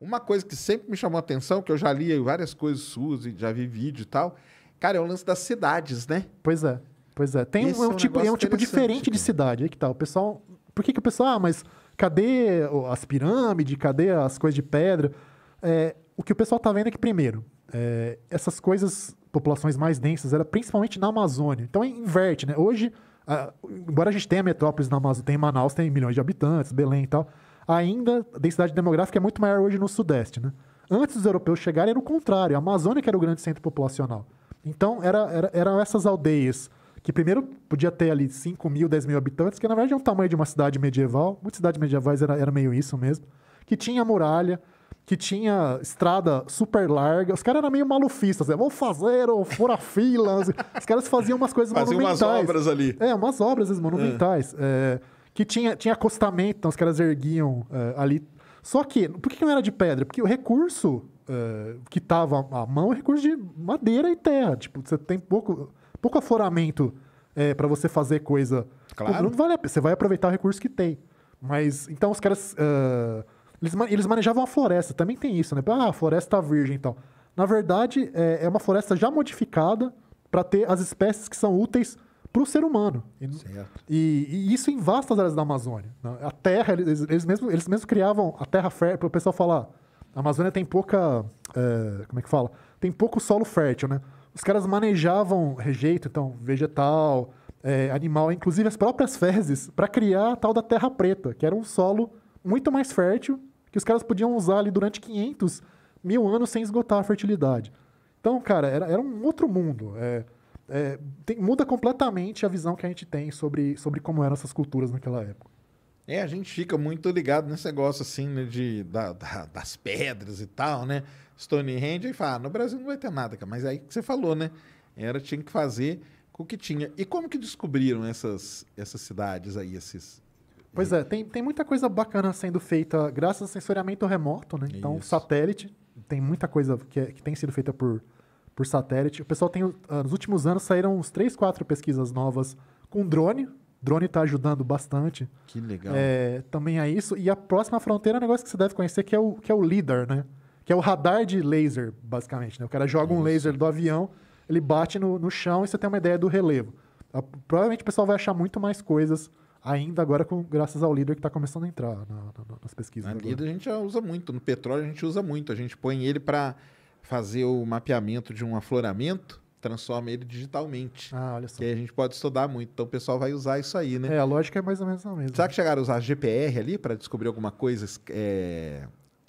Uma coisa que sempre me chamou a atenção, que eu já li várias coisas suas e já vi vídeo e tal, cara, é o lance das cidades, né? Pois é, pois é. Tem Esse é um tipo, é um negócio tipo diferente de interessante, cidade. Aí que tá. O pessoal. Por que o pessoal. Mas cadê as pirâmides? Cadê as coisas de pedra? O que o pessoal tá vendo é que, primeiro, essas coisas, populações mais densas, era principalmente na Amazônia. Então inverte, né? Hoje, embora a gente tenha metrópoles na Amazônia, tem Manaus, tem milhões de habitantes, Belém e tal, ainda a densidade demográfica é muito maior hoje no Sudeste, né? Antes dos europeus chegarem, era o contrário. A Amazônia que era o grande centro populacional. Então, eram essas aldeias que primeiro podia ter ali 5 mil, 10 mil habitantes, que na verdade é o tamanho de uma cidade medieval. Muitas cidades medievais era meio isso mesmo. Que tinha muralha, que tinha estrada super larga. Os caras eram meio malufistas, né? Vamos fazer ou fura filas. Os caras faziam umas coisas monumentais. Faziam umas obras ali. Umas obras monumentais. Que tinha acostamento, então os caras erguiam ali. Só que, por que não era de pedra? Porque o recurso que estava à mão é recurso de madeira e terra. Tipo, você tem pouco afloramento para você fazer coisa. Claro. Não vale a pena. Você vai aproveitar o recurso que tem. Mas, então, os caras... Eles manejavam a floresta. Também tem isso, né? A floresta virgem e tal. Na verdade, é uma floresta já modificada para ter as espécies que são úteis para o ser humano. E isso em vastas áreas da Amazônia. Né? A terra, eles mesmos criavam a terra fértil. Para o pessoal falar, a Amazônia tem pouca... como é que fala? Tem pouco solo fértil, né? Os caras manejavam rejeito, então, vegetal, animal, inclusive as próprias fezes, para criar a tal da terra preta, que era um solo muito mais fértil, que os caras podiam usar ali durante 500 mil anos sem esgotar a fertilidade. Então, cara, era um outro mundo. Muda completamente a visão que a gente tem sobre como eram essas culturas naquela época. A gente fica muito ligado nesse negócio assim, né, das pedras e tal, né? Stonehenge, aí fala, no Brasil não vai ter nada, cara. Mas aí que você falou, né? Tinha que fazer com o que tinha. E como que descobriram essas cidades aí, esses... Pois tem muita coisa bacana sendo feita graças ao sensoriamento remoto, né? Então, satélite, tem muita coisa que tem sido feita por satélite. O pessoal tem, nos últimos anos, saíram uns 3, 4 pesquisas novas com drone. O drone está ajudando bastante. Que legal. Também é isso. E a próxima fronteira é um negócio que você deve conhecer, que é o LiDAR, né? Que é o radar de laser, basicamente. Né? O cara joga um laser do avião, ele bate no chão e você tem uma ideia do relevo. Provavelmente o pessoal vai achar muito mais coisas ainda agora, graças ao LiDAR que está começando a entrar nas pesquisas. A LiDAR a gente já usa muito. No petróleo a gente usa muito. A gente põe ele para fazer o mapeamento de um afloramento, transforma ele digitalmente. Olha só. Que aí a gente pode estudar muito. Então o pessoal vai usar isso aí, né? A lógica é mais ou menos a mesma. Será que chegaram a usar GPR ali para descobrir alguma coisa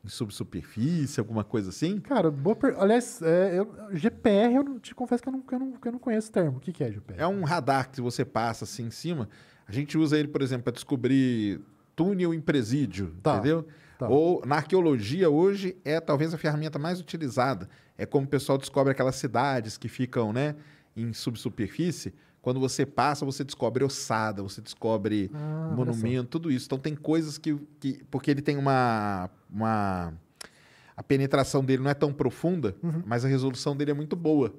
em subsuperfície, alguma coisa assim? Cara, aliás, GPR, eu te confesso que eu não conheço o termo. O que é GPR? É um radar que você passa assim em cima. A gente usa ele, por exemplo, para descobrir túnel em presídio, entendeu? Tá. Ou na arqueologia hoje é talvez a ferramenta mais utilizada. É como o pessoal descobre aquelas cidades que ficam, né, em subsuperfície. Quando você passa, você descobre ossada, você descobre monumento, tudo isso. Então tem coisas que porque ele tem a penetração dele não é tão profunda, mas a resolução dele é muito boa.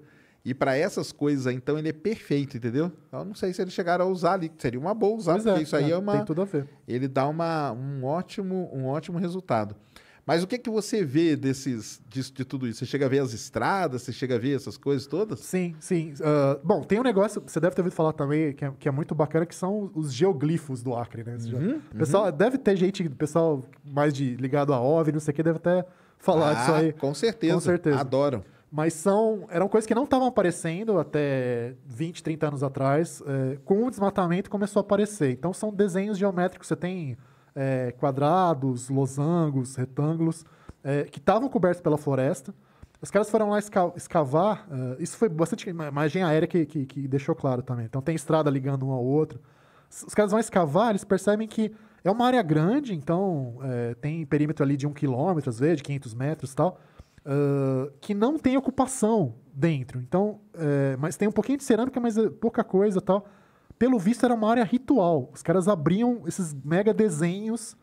E para essas coisas, então, ele é perfeito, entendeu? Eu não sei se eles chegaram a usar ali, seria uma boa usar, porque isso aí tem tudo a ver. Ele dá um ótimo resultado. Mas o que você vê de tudo isso? Você chega a ver as estradas, você chega a ver essas coisas todas? Sim. Bom, tem um negócio, você deve ter ouvido falar também, que é muito bacana, que são os geoglifos do Acre, né? Pessoal, deve ter gente, pessoal mais ligado a OVNI, não sei o que, deve até falar disso aí. Com certeza. Adoram. Mas eram coisas que não estavam aparecendo até 20, 30 anos atrás. Com o desmatamento começou a aparecer. Então são desenhos geométricos. Você tem quadrados, losangos, retângulos, que estavam cobertos pela floresta. Os caras foram lá escavar. Isso foi bastante imagem aérea que deixou claro também. Então tem estrada ligando um ao outro. Os caras vão escavar, eles percebem que é uma área grande. Então tem perímetro ali de 1 quilômetro, às vezes, de 500 metros e tal. Que não tem ocupação dentro. Então, mas tem um pouquinho de cerâmica, mas pouca coisa e tal. Pelo visto, era uma área ritual. Os caras abriam esses mega desenhos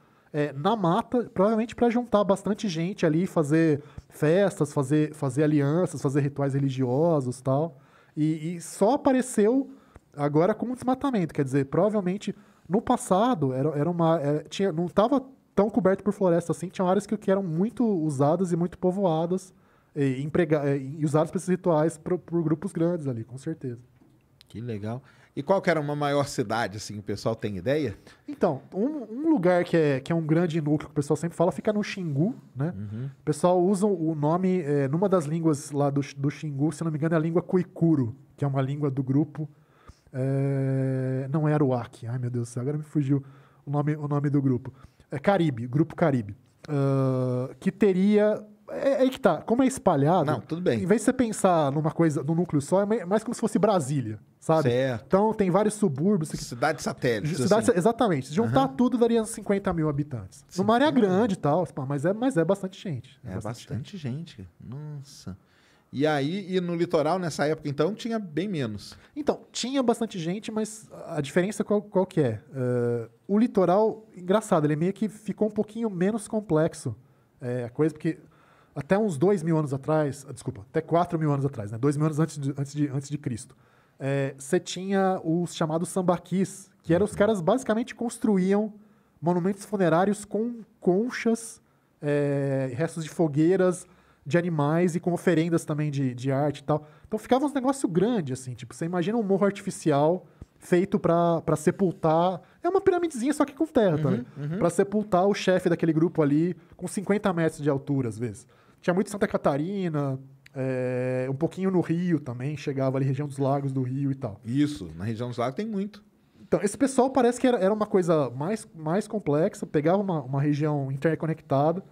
na mata, provavelmente para juntar bastante gente ali, fazer festas, fazer alianças, fazer rituais religiosos e tal. E só apareceu agora como desmatamento. Quer dizer, provavelmente, no passado, não estava tão coberto por floresta assim. Tinham áreas que eram muito usadas e muito povoadas e usadas para esses rituais por grupos grandes ali, com certeza. Que legal. E qual que era uma maior cidade, assim, o pessoal tem ideia? Então, um lugar que é um grande núcleo que o pessoal sempre fala fica no Xingu, né? O pessoal usa o nome, numa das línguas lá do Xingu, se não me engano, é a língua Kuikuro, que é uma língua do grupo. Não é Aruac, ai meu Deus do céu, agora me fugiu o nome do grupo. É Caribe, Grupo Caribe. Que teria... aí que tá, como é espalhado... Não, tudo bem. Em vez de você pensar numa coisa, num núcleo só, é mais como se fosse Brasília, sabe? Certo. Então tem vários subúrbios... Cidade satélite. Exatamente. Se juntar tudo, daria uns 50 mil habitantes. Numa área grande e tal, mas é bastante gente. É bastante gente. Nossa. E aí, e no litoral, nessa época, então, tinha bem menos. Então, tinha bastante gente, mas a diferença qual que é? O litoral, engraçado, ele meio que ficou um pouquinho menos complexo. A coisa, porque até uns 2.000 anos atrás, até 4.000 anos atrás, né? 2.000 anos antes de Cristo, você tinha os chamados sambaquis, que eram os caras basicamente construíam monumentos funerários com conchas, restos de fogueiras, de animais e com oferendas também de arte e tal. Então ficava um negócio grande, assim, tipo, você imagina um morro artificial feito para sepultar... É uma piramidezinha, só que com terra também. Para sepultar o chefe daquele grupo ali com 50 metros de altura, às vezes. Tinha muito em Santa Catarina, um pouquinho no Rio também, chegava ali, região dos lagos do Rio e tal. Isso, na região dos lagos tem muito. Então, esse pessoal parece que era uma coisa mais complexa, pegava uma região interconectada.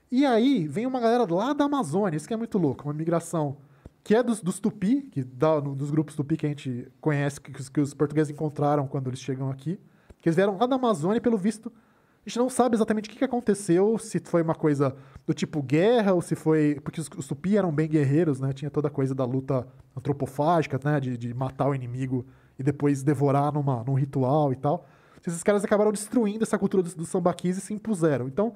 E aí, vem uma galera lá da Amazônia, isso que é muito louco, uma migração que é dos Tupi, dos grupos Tupi que a gente conhece, que os portugueses encontraram quando eles chegam aqui, que eles vieram lá da Amazônia, pelo visto, a gente não sabe exatamente o que aconteceu, se foi uma coisa do tipo guerra, ou se foi... Porque os Tupi eram bem guerreiros, né? Tinha toda a coisa da luta antropofágica, né? De matar o inimigo e depois devorar num ritual e tal. Esses caras acabaram destruindo essa cultura dos sambaquis e se impuseram. Então,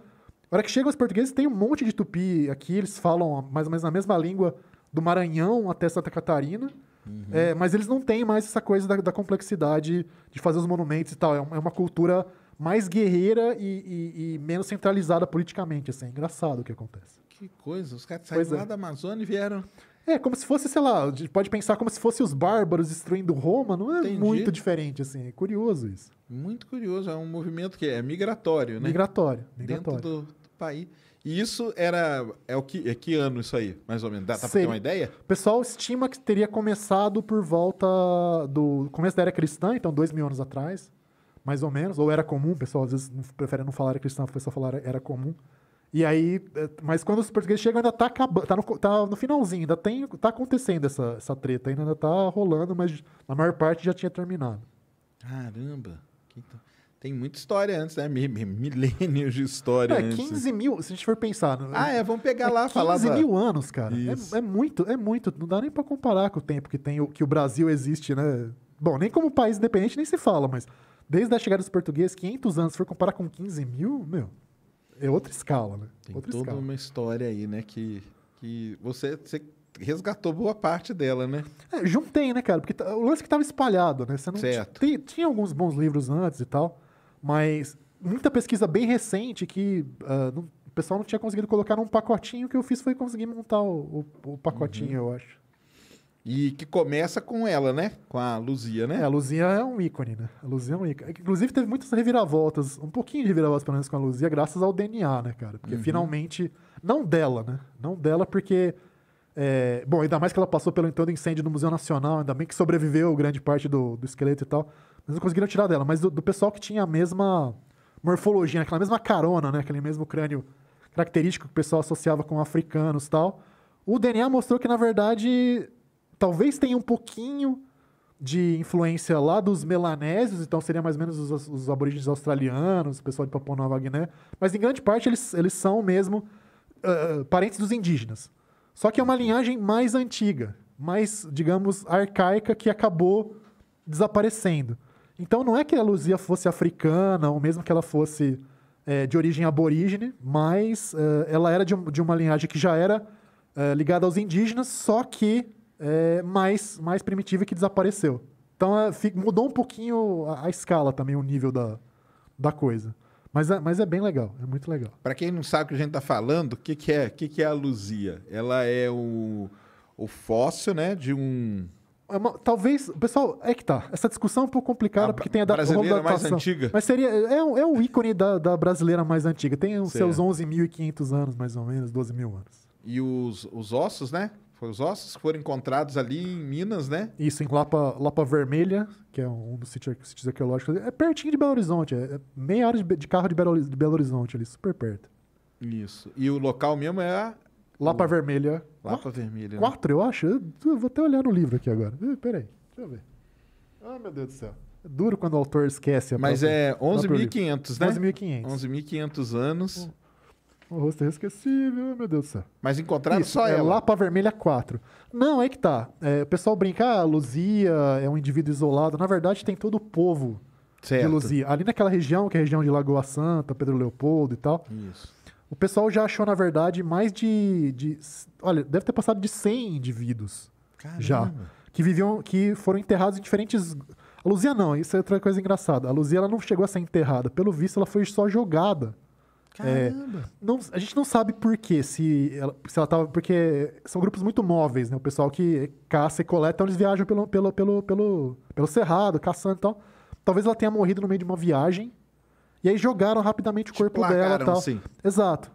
na hora que chegam os portugueses, tem um monte de Tupi aqui, eles falam mais ou menos a mesma língua do Maranhão até Santa Catarina, mas eles não têm mais essa coisa da complexidade de fazer os monumentos e tal. É uma cultura mais guerreira e menos centralizada politicamente, assim. É engraçado o que acontece. Que coisa, os caras saíram lá da Amazônia e vieram... como se fosse, sei lá, a gente pode pensar como se fosse os bárbaros destruindo Roma, não é muito diferente, assim. É curioso isso. Muito curioso, é um movimento que é migratório, né? Migratório. Dentro do país. E isso que ano isso aí, mais ou menos? Dá pra ter uma ideia? O pessoal estima que teria começado por volta do começo da Era Cristã, então 2.000 anos atrás, mais ou menos, ou Era Comum, o pessoal às vezes prefere não falar Era Cristã, o pessoal falar Era Comum. E aí, mas quando os portugueses chegam, ainda tá acabando, tá no finalzinho, tá acontecendo essa treta, ainda tá rolando, mas a maior parte já tinha terminado. Caramba! Tem muita história antes, né? Milênios de história antes. 15 mil, se a gente for pensar... Vamos pegar lá, falar... 15 mil anos, cara. É muito. Não dá nem pra comparar com o tempo que o Brasil existe, né? Bom, nem como país independente nem se fala, mas desde a chegada dos portugueses, 500 anos, se for comparar com 15 mil, é outra escala, né? Tem toda uma história aí, né? Que você resgatou boa parte dela, né? Juntei, né, cara? Porque o lance que tava espalhado, né? Você não certo. Tinha alguns bons livros antes e tal, mas muita pesquisa bem recente que o pessoal não tinha conseguido colocar num pacotinho. O que eu fiz foi conseguir montar o pacotinho, eu acho. E que começa com ela, né? Com a Luzia, né? A Luzia é um ícone, né? A Luzia é um ícone. Inclusive, teve muitas reviravoltas, um pouquinho de reviravoltas, pelo menos, com a Luzia, graças ao DNA, né, cara? Porque finalmente... Não dela, né? Não dela, porque... bom, ainda mais que ela passou pelo todo incêndio no Museu Nacional, ainda bem que sobreviveu grande parte do esqueleto e tal. Mas não conseguiram tirar dela. Mas do pessoal que tinha a mesma morfologia, aquela mesma carona, né? Aquele mesmo crânio característico que o pessoal associava com africanos e tal. O DNA mostrou que, na verdade... Talvez tenha um pouquinho de influência lá dos melanésios, então seria mais ou menos os aborígenes australianos, o pessoal de Papua Nova Guiné, mas em grande parte eles são mesmo parentes dos indígenas. Só que é uma linhagem mais antiga, mais, digamos, arcaica, que acabou desaparecendo. Então não é que a Luzia fosse africana, ou mesmo que ela fosse de origem aborígene, mas ela era de uma linhagem que já era ligada aos indígenas, só que mais primitiva, que desapareceu. Então mudou um pouquinho a escala também, o nível da coisa. Mas é bem legal, é muito legal. Para quem não sabe o que a gente está falando, o que é a luzia? Ela é o fóssil, né, de um... Talvez, pessoal, é que tá. Essa discussão é um pouco complicada, porque tem a brasileira mais antiga. Mas é o ícone da brasileira mais antiga. Tem os seus 11.500 anos, mais ou menos, 12 mil anos. E os ossos, né? Foi os ossos que foram encontrados ali em Minas, né? Isso, em Lapa Vermelha, que é um dos sítios arqueológicos. É pertinho de Belo Horizonte, é meia hora de carro de Belo Horizonte ali, super perto. Isso. E o local mesmo é Lapa Vermelha. Lapa Vermelha. 4, eu acho. Eu vou até olhar no livro aqui agora. Peraí, deixa eu ver. Ah, meu Deus do céu. É duro quando o autor esquece. Mas é 11.500, né? 11.500. 11.500 anos. O rosto é inesquecível, meu Deus do céu. Mas encontraram só ela. ela. Lapa Vermelha 4. Não, é que tá. O pessoal brinca, Luzia é um indivíduo isolado. Na verdade, tem todo o povo de Luzia. Ali naquela região, que é a região de Lagoa Santa, Pedro Leopoldo e tal. Isso. O pessoal já achou, na verdade, mais olha, deve ter passado de 100 indivíduos. Caramba. Já. Que foram enterrados em diferentes... A Luzia não, isso é outra coisa engraçada. A Luzia ela não chegou a ser enterrada. Pelo visto, ela foi só jogada. Caramba. A gente não sabe por quê, se ela tava... Porque são grupos muito móveis, né? O pessoal que caça e coleta, então eles viajam pelo cerrado, caçando e tal. Talvez ela tenha morrido no meio de uma viagem. E aí jogaram rapidamente o corpo dela e tal. Sim. Exato.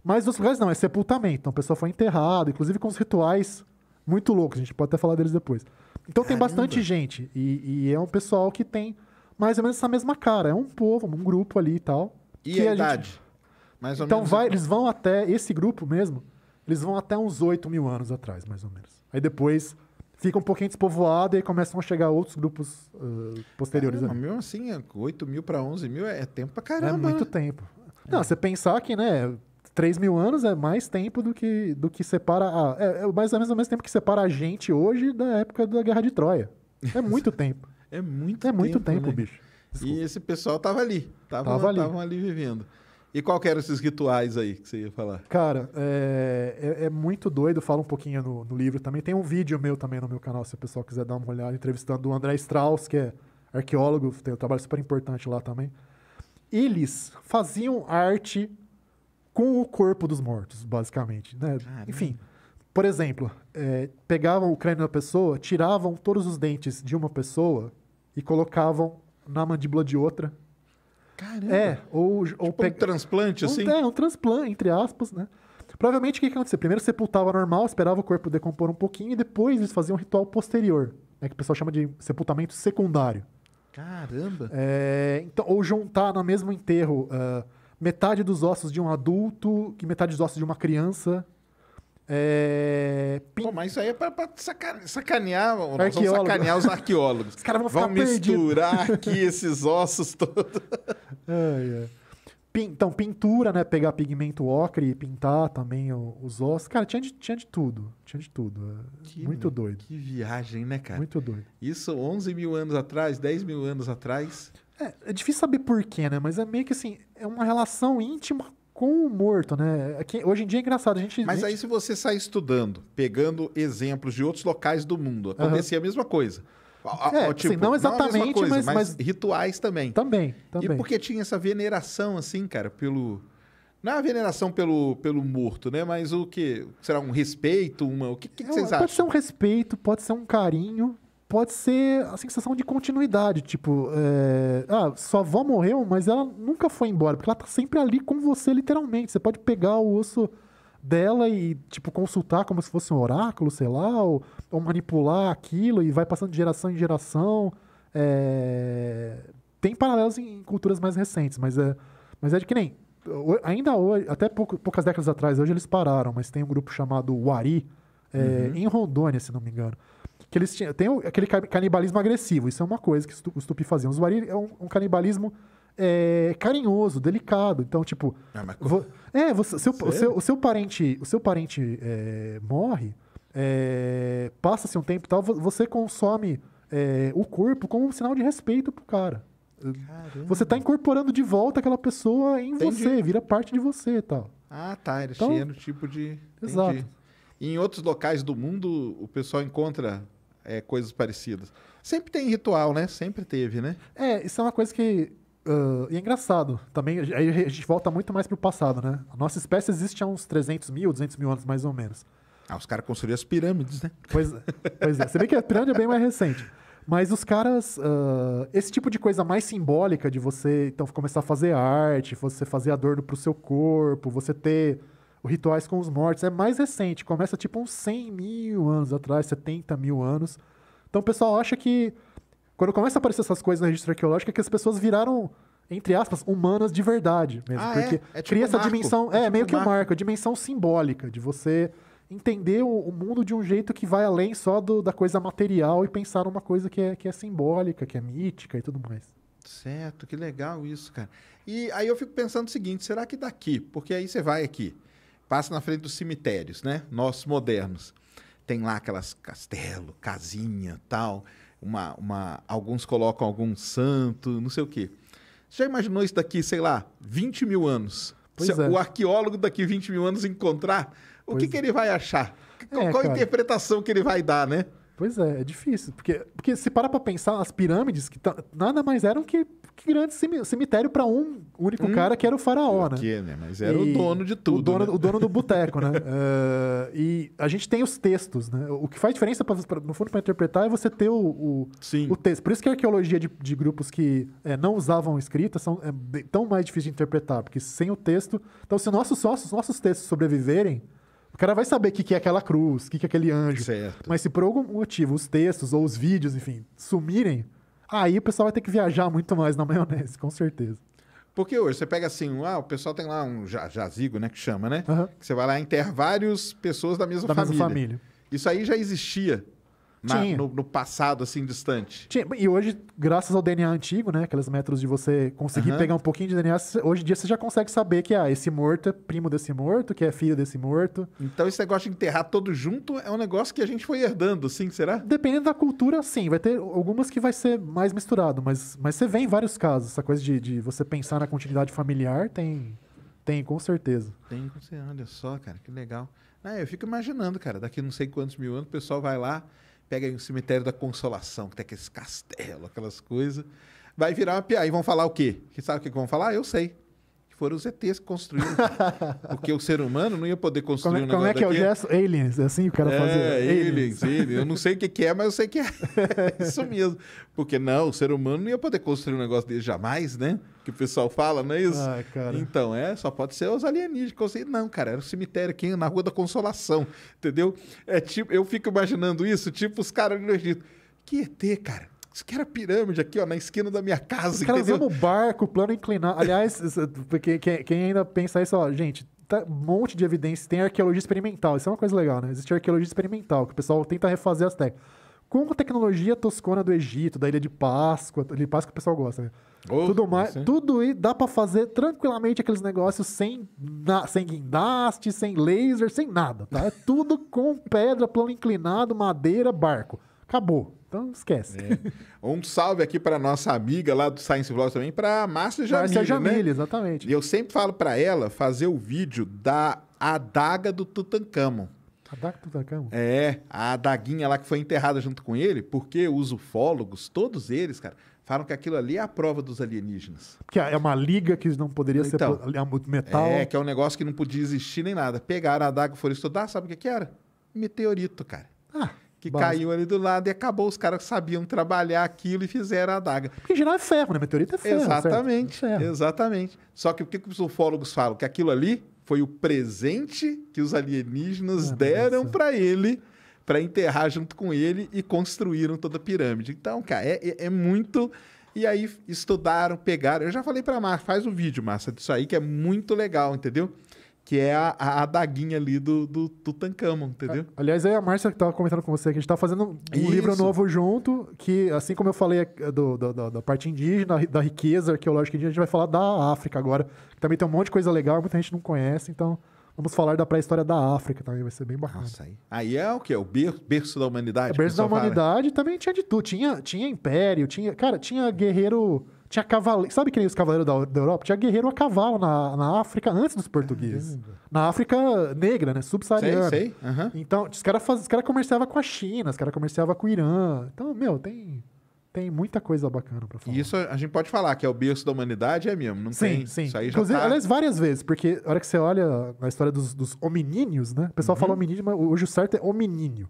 Mas nos lugares não, é sepultamento. Então a pessoa foi enterrada, inclusive com os rituais muito loucos. A gente pode até falar deles depois. Então tem bastante gente. E é um pessoal que tem mais ou menos essa mesma cara. É um povo, um grupo ali e tal. E a idade? Mais ou então menos. Eles vão até, esse grupo mesmo, eles vão até uns 8 mil anos atrás, mais ou menos. Aí depois fica um pouquinho despovoado e aí começam a chegar outros grupos posteriores. Mas mesmo assim, 8 mil para 11 mil é tempo pra caramba. É muito tempo. Não, você pensar que, né, 3 mil anos é mais tempo do que separa... É mais ou menos o mesmo tempo que separa a gente hoje da época da Guerra de Troia. É muito tempo. É muito tempo, né? Bicho. Desculpa. E esse pessoal tava ali. Estavam ali vivendo. E qual que eram esses rituais aí que você ia falar? Cara, é muito doido. Fala um pouquinho no livro também. Tem um vídeo meu também no meu canal, se o pessoal quiser dar uma olhada, entrevistando o André Strauss, que é arqueólogo, tem um trabalho super importante lá também. Eles faziam arte com o corpo dos mortos, basicamente, né? Enfim, por exemplo, pegavam o crânio da pessoa, tiravam todos os dentes de uma pessoa e colocavam na mandíbula de outra. Caramba! Ou tipo um transplante, assim? Um transplante, entre aspas, né? Provavelmente o que acontecia? Primeiro sepultava normal, esperava o corpo decompor um pouquinho e depois eles faziam um ritual posterior, né, que o pessoal chama de sepultamento secundário. Caramba! Então, ou juntar no mesmo enterro metade dos ossos de um adulto que metade dos ossos de uma criança. Pô, mas isso aí é pra sacanear, nós vamos sacanear os arqueólogos. Os caras vão ficar misturar aqui esses ossos todos. Então, pintura, né? Pegar pigmento ocre e pintar também os ossos. Cara, tinha de tudo. Tinha de tudo. Muito doido. Que viagem, né, cara? Muito doido. Isso 11 mil anos atrás, 10 mil anos atrás. É difícil saber porquê, né? Mas é meio que assim, é uma relação íntima com o morto, né? Hoje em dia é engraçado. Mas aí se você sair estudando, pegando exemplos de outros locais do mundo, acontecia a mesma coisa. Tipo, assim, não exatamente, não coisa, mas rituais também. Também. E porque tinha essa veneração, assim, cara, pelo... Não é a veneração pelo morto, né? Mas o quê? Será um respeito? O que vocês acham? Pode ser um respeito, pode ser um carinho, pode ser a sensação de continuidade. Tipo, sua avó morreu, mas ela nunca foi embora, porque ela tá sempre ali com você, literalmente. Você pode pegar o osso dela e, tipo, consultar como se fosse um oráculo, sei lá, ou manipular aquilo e vai passando de geração em geração. Tem paralelos em culturas mais recentes, mas é de que nem... Ainda hoje, até poucas décadas atrás, hoje eles pararam, mas tem um grupo chamado Wari, em Rondônia, se não me engano, que eles tem aquele canibalismo agressivo. Isso é uma coisa que os Tupi faziam. Os Wari é um canibalismo carinhoso, delicado. Então, tipo... o seu parente morre, passa-se um tempo e tal, você consome o corpo como um sinal de respeito pro cara. Caramba. Você tá incorporando de volta aquela pessoa em você, vira parte de você e tal. Ah, tá. Era cheio tipo de... Exato. Entendi. E em outros locais do mundo, o pessoal encontra coisas parecidas. Sempre tem ritual, né? Sempre teve, né? Isso é uma coisa que E é engraçado. Também, aí a gente volta muito mais pro passado, né? A nossa espécie existe há uns 300 mil, 200 mil anos, mais ou menos. Os caras construíram as pirâmides, né? Pois é. Você vê que a pirâmide é bem mais recente. Mas os caras... esse tipo de coisa mais simbólica de você então começar a fazer arte, você fazer adorno pro seu corpo, você ter rituais com os mortos, é mais recente. Começa tipo uns 100 mil anos atrás, 70 mil anos. Então o pessoal acha que... Quando começa a aparecer essas coisas no registro arqueológico, é que as pessoas viraram, entre aspas, humanas de verdade mesmo. Porque tipo cria essa marco. dimensão... Tipo meio que um marco, a dimensão simbólica de você entender o mundo de um jeito que vai além só da coisa material e pensar numa coisa que é simbólica, que é mítica e tudo mais. Certo, que legal isso, cara. E aí eu fico pensando o seguinte, será que daqui, porque aí você vai aqui, passa na frente dos cemitérios, né? Nossos modernos. Tem lá aquelas castelo, casinha, tal... alguns colocam algum santo, não sei o quê. Você já imaginou isso daqui, sei lá, 20 mil anos? O arqueólogo daqui 20 mil anos encontrar, o que ele vai achar? Qual a interpretação que ele vai dar, né? Pois é difícil. Porque se parar pra pensar, as pirâmides que nada mais eram que grande cemitério para um único cara, que era o faraó, né? Mas era o dono de tudo. O dono do boteco, né? E a gente tem os textos, né? O que faz diferença, no fundo, para interpretar é você ter o texto. Por isso que a arqueologia de grupos que não usavam escrita é tão mais difícil de interpretar, porque sem o texto... Então, se os nossos textos sobreviverem, o cara vai saber o que é aquela cruz, o que é aquele anjo. Certo. Mas se por algum motivo os textos ou os vídeos, enfim, sumirem, aí o pessoal vai ter que viajar muito mais na maionese, com certeza. Porque hoje você pega assim, o pessoal tem lá um jazigo, né, que chama, né? Uhum. Que você vai lá e enterra várias pessoas da mesma família. Isso aí já existia no passado, assim, distante. E hoje, graças ao DNA antigo, né, aqueles métodos de você conseguir pegar um pouquinho de DNA, hoje em dia você já consegue saber que esse morto é primo desse morto, que é filho desse morto. Então esse negócio de enterrar todo junto é um negócio que a gente foi herdando, sim, será? Dependendo da cultura, sim. Vai ter algumas que vai ser mais misturado, mas você vê em vários casos. Essa coisa de você pensar na continuidade familiar tem com certeza. Tem, olha só, cara, que legal. Eu fico imaginando, cara, daqui não sei quantos mil anos o pessoal vai lá, pega aí o cemitério da Consolação, que tem aqueles castelos, aquelas coisas. Vai virar uma piada. E vão falar o quê? Sabe o que vão falar? Eu sei. Que foram os ETs que construíram. Porque o ser humano não ia poder construir um negócio Como é que é o gesto? Aliens, é assim o cara fazia? Aliens. Eu não sei o que é, mas eu sei que é isso mesmo. Porque o ser humano não ia poder construir um negócio dele jamais, né? Que o pessoal fala, não é isso? Ai, cara. Então, só pode ser os alienígenas. Não, cara, era o cemitério aqui na Rua da Consolação, entendeu? Eu fico imaginando isso, tipo os caras no Egito. Que ET, cara? Isso aqui era pirâmide aqui, ó, na esquina da minha casa, os caras usam barco, plano inclinado. Aliás, quem ainda pensa isso, ó, gente, tá um monte de evidência. Tem arqueologia experimental, isso é uma coisa legal, né? Existe arqueologia experimental, que o pessoal tenta refazer as técnicas. Com a tecnologia toscona do Egito, da Ilha de Páscoa o pessoal gosta, né? Tudo aí dá pra fazer tranquilamente aqueles negócios sem guindaste, sem laser, sem nada, tá? É tudo com pedra, plano inclinado, madeira, barco. Acabou. Então, esquece. Um salve aqui para nossa amiga lá do Science Vlog também, para Márcia Jamile, Márcia Jamile, né? Exatamente. E eu sempre falo para ela fazer o vídeo da adaga do Tutankhamon. Adaga do Tutankhamon? A adaguinha lá que foi enterrada junto com ele, porque os ufólogos, todos eles, cara, falam que aquilo ali é a prova dos alienígenas. Que é uma liga que não poderia ser metal. Que é um negócio que não podia existir nem nada. Pegaram a adaga e foram estudar, sabe o que era? Meteorito, cara. Que caiu ali do lado e acabou. Os caras sabiam trabalhar aquilo e fizeram a adaga. Porque em geral é ferro, né? Meteorito é ferro. Exatamente. Só que o que os ufólogos falam? Que aquilo ali foi o presente que os alienígenas deram para ele, para enterrar junto com ele, e construíram toda a pirâmide. Então, cara, é muito... E aí estudaram, pegaram... Eu já falei para a Márcia, faz um vídeo, Márcia, disso aí, que é muito legal, entendeu? Que é a adaguinha ali do Tutankhamon, entendeu? Aliás, aí a Márcia que estava comentando com você que a gente está fazendo um livro novo junto, que, assim como eu falei da parte indígena, da riqueza arqueológica indígena, a gente vai falar da África agora, que também tem um monte de coisa legal, muita gente não conhece, então vamos falar da pré-história da África também, vai ser bem bacana. Nossa, aí é o quê? O berço da humanidade? O berço da humanidade também tinha de tudo, tinha império, tinha guerreiro... Tinha cavaleiro. Sabe que nem os cavaleiros da Europa? Tinha guerreiro a cavalo na África antes dos portugueses. Na África negra, né? Subsaariana. Sei. Uhum. Então, os caras comerciavam com a China, os caras comerciavam com o Irã. Então, tem tem muita coisa bacana para falar. E isso a gente pode falar, que é o berço da humanidade, é mesmo. Não sim, tem. sim. Isso aí Inclusive, já tá... aliás, várias vezes, porque a hora que você olha na história dos hominíneos, né? O pessoal fala hominídeo, mas hoje o certo é hominíneo,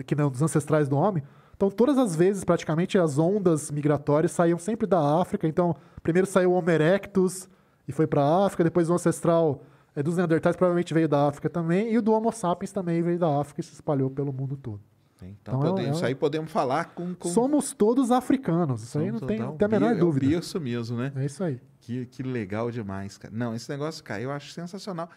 que não, dos ancestrais do homem. Então, todas as vezes, praticamente, as ondas migratórias saíam sempre da África. Então, primeiro saiu o Homo erectus e foi para a África, depois o ancestral dos Neandertais provavelmente veio da África também, e o do Homo sapiens também veio da África e se espalhou pelo mundo todo. Então, isso aí podemos falar com... Somos todos africanos, isso aí não tem a menor dúvida. É o berço mesmo, né? É isso aí. Que legal demais, cara. Não, esse negócio, cara, eu acho sensacional.